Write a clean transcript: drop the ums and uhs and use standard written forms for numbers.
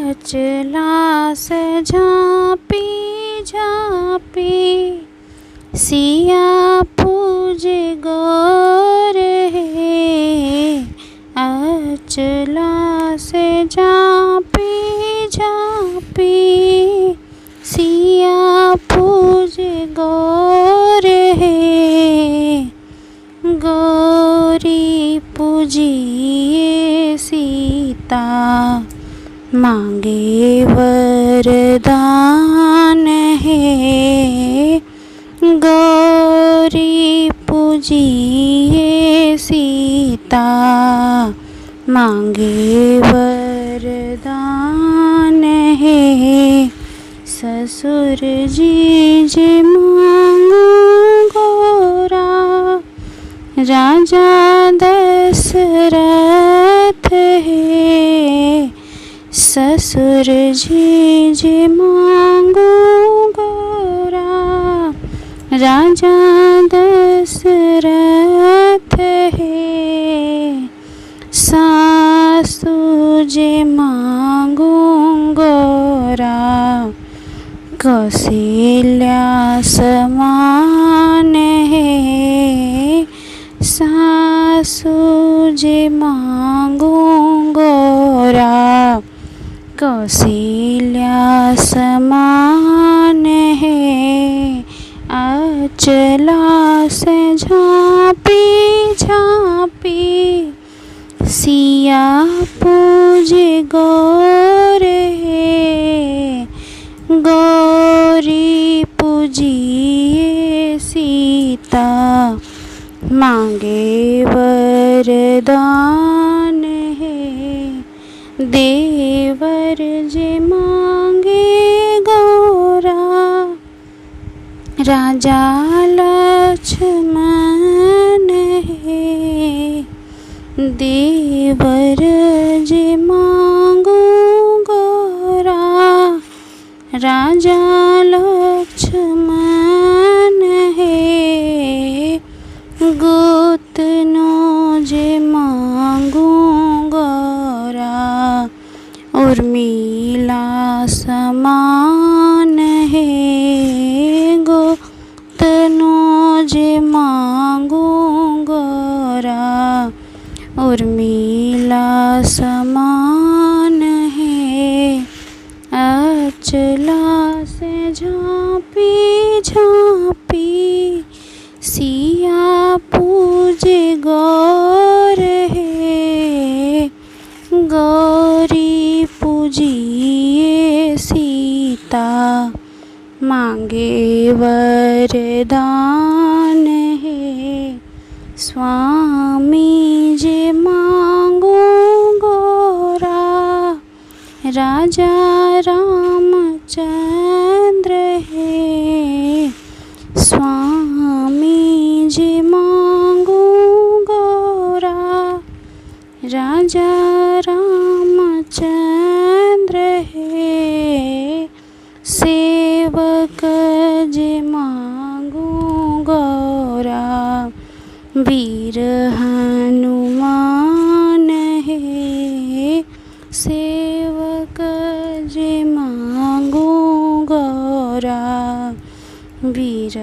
अचला से झाँपी झाँपी सिया पूजे गौर है। अचला से झाँपी झाँपी सिया पूजे गौर है। गौरी पूजिए सीता मांगे वरदान है। गौरी पूजिए सीता मांगे वरदान है। ससुर जी जे मांगू गौरा राजा दशरथ है। ससुर जी जे मांगू गौरा राजा दशरथ है। सासू जे मांगू गौरा कौशल्या समान है। सासू जे मांगू गौरा कौशल्या समान है। अचला से झाँपी झाँपी सिया पूजे गौर है। गौरी पूजिए सीता मांगे वरदान है। देवर जे मांगे गौरा राजा लक्ष्मण है। देवर जे मांगू गौरा राजा लक्ष्मण है। गोतनो जे मांगू गौरा उर्मिला समान है। गोतनो जे मांगू गौरा उर्मिला समान है। अचला से झाँपी झाँपी सिया पूजे गौर है। गौरी पूजिए सीता मांगे वरदान है। स्वामी जे मांगू गौरा राजा रामचंद्र है। स्वामी जी मांगू गौरा राजा रामचंद्र है। सेवक जे मांगू गौरा वीर हनुमान है। सेवक जे मांगू गौरा वीर